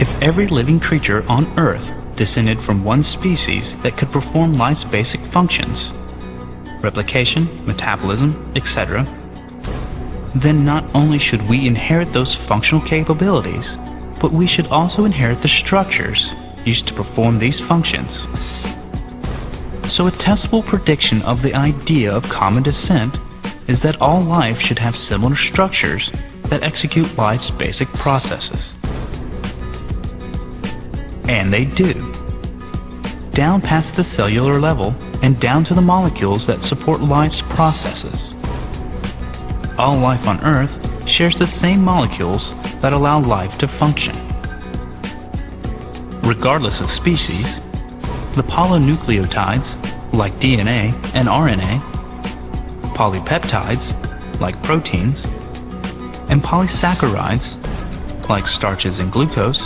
If every living creature on Earth descended from one species that could perform life's basic functions, replication, metabolism, etc., then not only should we inherit those functional capabilities, but we should also inherit the structures used to perform these functions. So a testable prediction of the idea of common descent is that all life should have similar structures that execute life's basic processes. And they do. Down past the cellular level and down to the molecules that support life's processes. All life on Earth shares the same molecules that allow life to function. Regardless of species, the polynucleotides, like DNA and RNA, polypeptides, like proteins, and polysaccharides, like starches and glucose,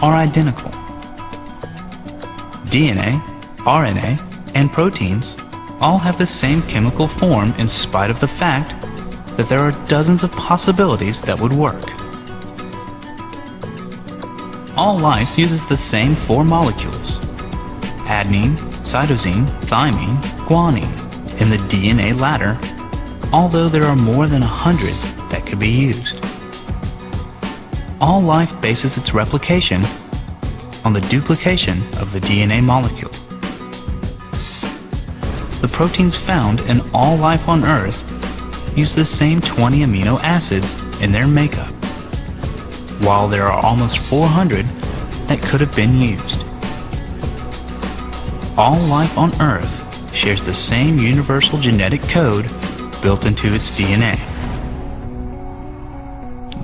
are identical. DNA, RNA, and proteins all have the same chemical form in spite of the fact that there are dozens of possibilities that would work. All life uses the same four molecules: adenine, cytosine, thymine, guanine, in the DNA ladder, although there are more than 100 that could be used. All life bases its replication on the duplication of the DNA molecule. The proteins found in all life on Earth use the same 20 amino acids in their makeup, while there are almost 400 that could have been used. All life on Earth shares the same universal genetic code built into its DNA.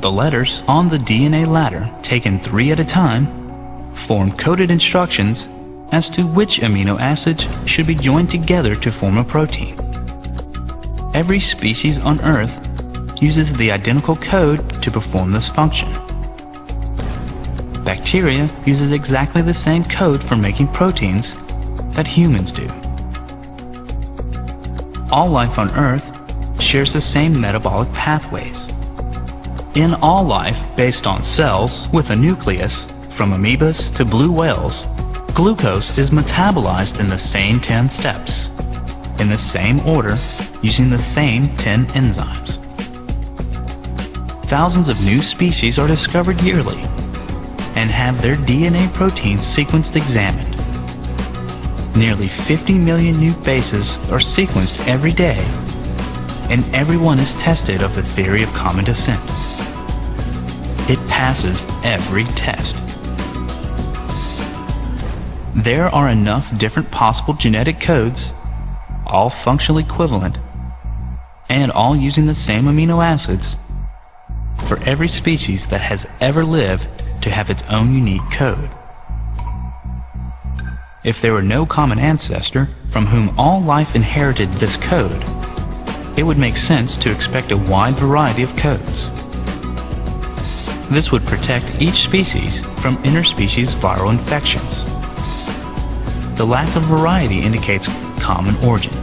The letters on the DNA ladder, taken 3 at a time, form coded instructions as to which amino acids should be joined together to form a protein. Every species on Earth uses the identical code to perform this function. Bacteria uses exactly the same code for making proteins that humans do. All life on Earth shares the same metabolic pathways. In all life based on cells with a nucleus, from amoebas to blue whales, glucose is metabolized in the same 10 steps, in the same order, using the same 10 enzymes. Thousands of new species are discovered yearly and have their DNA proteins sequenced examined. Nearly 50 million new bases are sequenced every day, and every one is tested of the theory of common descent. It passes every test. There are enough different possible genetic codes, all functionally equivalent, and all using the same amino acids, for every species that has ever lived to have its own unique code. If there were no common ancestor from whom all life inherited this code, it would make sense to expect a wide variety of codes. This would protect each species from interspecies viral infections. The lack of variety indicates common origin.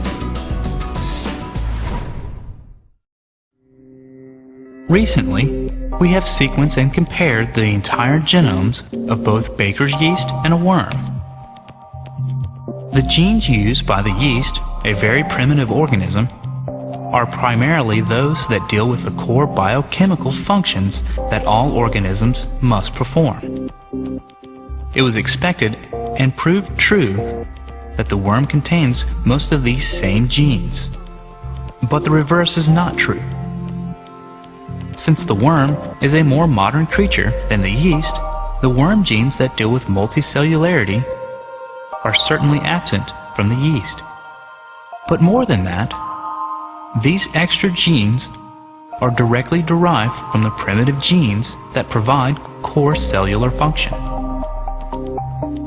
Recently, we have sequenced and compared the entire genomes of both baker's yeast and a worm. The genes used by the yeast, a very primitive organism, are primarily those that deal with the core biochemical functions that all organisms must perform. It was expected and proved true that the worm contains most of these same genes. But the reverse is not true. Since the worm is a more modern creature than the yeast, the worm genes that deal with multicellularity are certainly absent from the yeast. But more than that, these extra genes are directly derived from the primitive genes that provide core cellular function.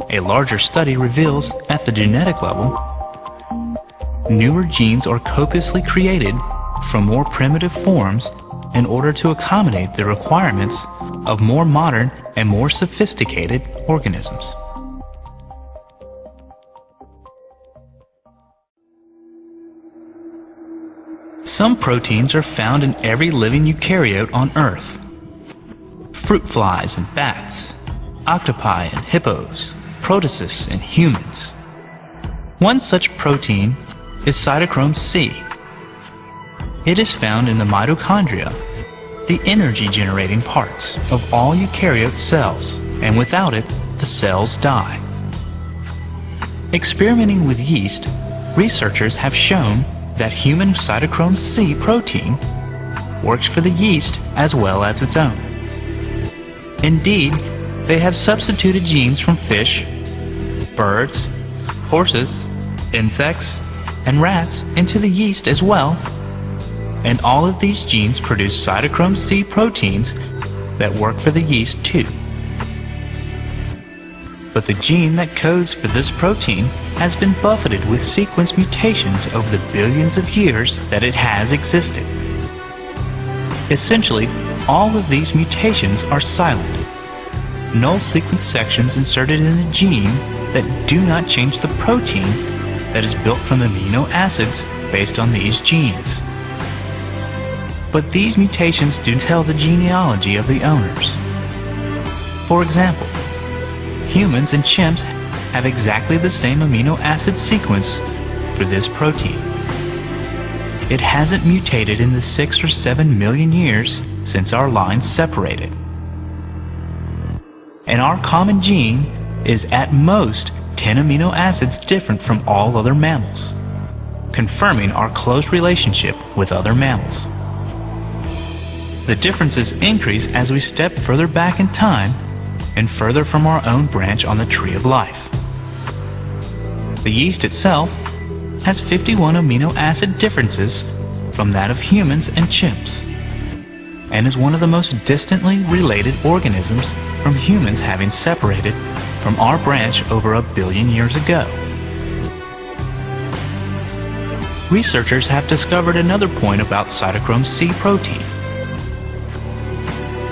A larger study reveals at the genetic level, newer genes are copiously created from more primitive forms in order to accommodate the requirements of more modern and more sophisticated organisms. Some proteins are found in every living eukaryote on Earth. Fruit flies and bats, octopi and hippos, protists and humans. One such protein is cytochrome C. It is found in the mitochondria, the energy-generating parts of all eukaryote cells, and without it, the cells die. Experimenting with yeast, researchers have shown that human cytochrome C protein works for the yeast as well as its own. Indeed, they have substituted genes from fish, birds, horses, insects, and rats into the yeast as well, and all of these genes produce cytochrome C proteins that work for the yeast too. But the gene that codes for this protein has been buffeted with sequence mutations over the billions of years that it has existed. Essentially, all of these mutations are silent, null sequence sections inserted in a gene that do not change the protein that is built from amino acids based on these genes. But these mutations do tell the genealogy of the owners. For example, humans and chimps have exactly the same amino acid sequence for this protein. It hasn't mutated in the 6 or 7 million years since our lines separated. And our common gene is at most 10 amino acids different from all other mammals, confirming our close relationship with other mammals. The differences increase as we step further back in time and further from our own branch on the tree of life. The yeast itself has 51 amino acid differences from that of humans and chimps, and is one of the most distantly related organisms from humans, having separated from our branch over 1 billion years ago. Researchers have discovered another point about cytochrome C protein.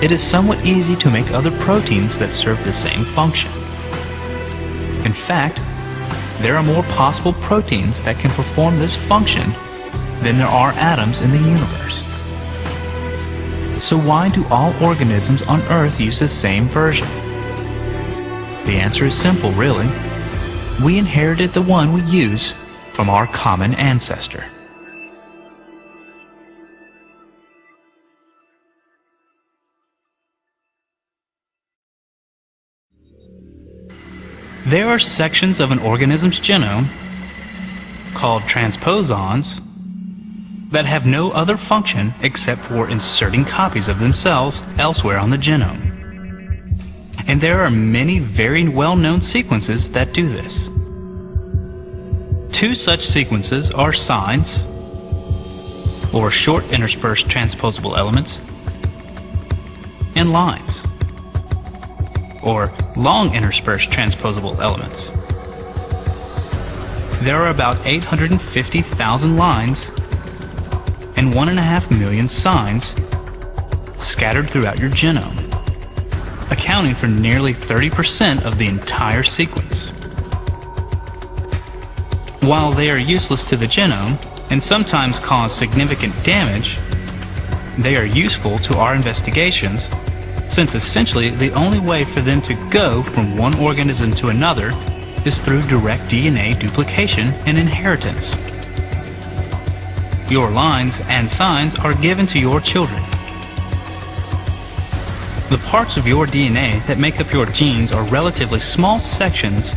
It is somewhat easy to make other proteins that serve the same function. In fact, there are more possible proteins that can perform this function than there are atoms in the universe. So why do all organisms on Earth use the same version? The answer is simple, really. We inherited the one we use from our common ancestor. There are sections of an organism's genome, called transposons, that have no other function except for inserting copies of themselves elsewhere on the genome. And there are many very well-known sequences that do this. 2 such sequences are signs, or short interspersed transposable elements, and lines, or long interspersed transposable elements. There are about 850,000 lines and 1.5 million signs scattered throughout your genome, accounting for nearly 30% of the entire sequence. While they are useless to the genome and sometimes cause significant damage, they are useful to our investigations, since essentially the only way for them to go from one organism to another is through direct DNA duplication and inheritance. Your lines and signs are given to your children. The parts of your DNA that make up your genes are relatively small sections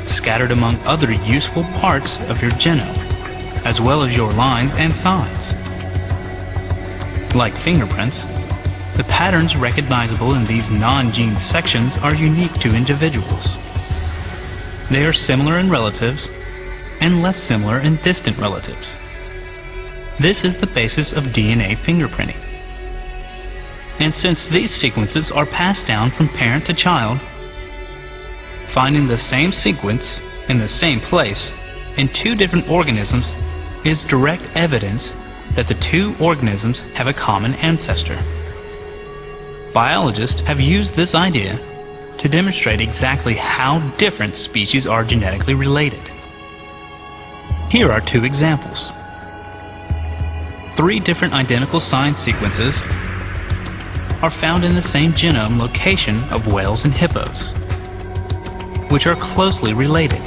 scattered among other useful parts of your genome, as well as your lines and signs. Like fingerprints, the patterns recognizable in these non-gene sections are unique to individuals. They are similar in relatives and less similar in distant relatives. This is the basis of DNA fingerprinting. And since these sequences are passed down from parent to child, finding the same sequence in the same place in 2 different organisms is direct evidence that the 2 organisms have a common ancestor. Biologists have used this idea to demonstrate exactly how different species are genetically related. Here are 2 examples. 3 different identical sign sequences are found in the same genome location of whales and hippos. which are closely related,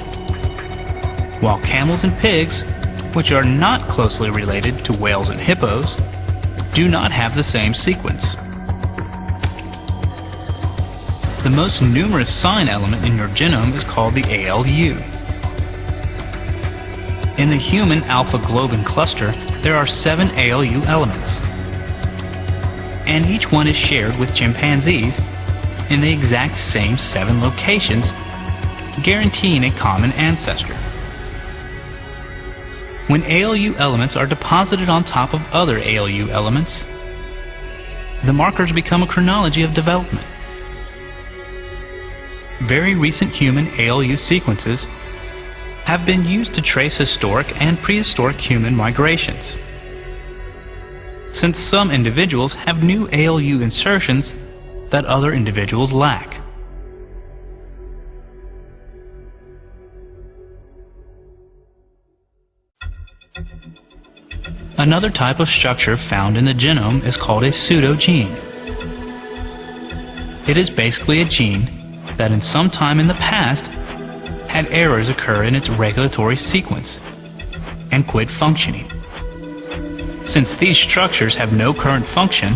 while camels and pigs, which are not closely related to whales and hippos, do not have the same sequence. The most numerous sign element in your genome is called the ALU. In the human alpha-globin cluster, there are 7 ALU elements, and each one is shared with chimpanzees in the exact same 7 locations, guaranteeing a common ancestor. When ALU elements are deposited on top of other ALU elements, the markers become a chronology of development. Very recent human ALU sequences have been used to trace historic and prehistoric human migrations. Since some individuals have new ALU insertions that other individuals lack. Another type of structure found in the genome is called a pseudogene. It is basically a gene that in some time in the past had errors occur in its regulatory sequence and quit functioning. Since these structures have no current function,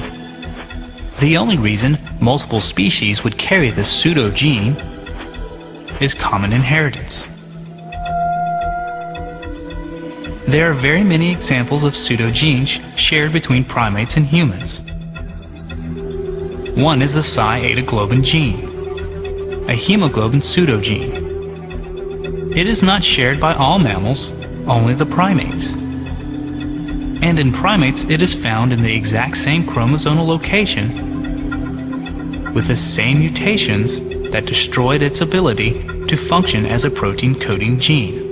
the only reason multiple species would carry this pseudogene is common inheritance. There are very many examples of pseudogenes shared between primates and humans. One is the Psi-eta-globin gene, a hemoglobin pseudogene. It is not shared by all mammals, only the primates. And in primates, it is found in the exact same chromosomal location with the same mutations that destroyed its ability to function as a protein-coding gene.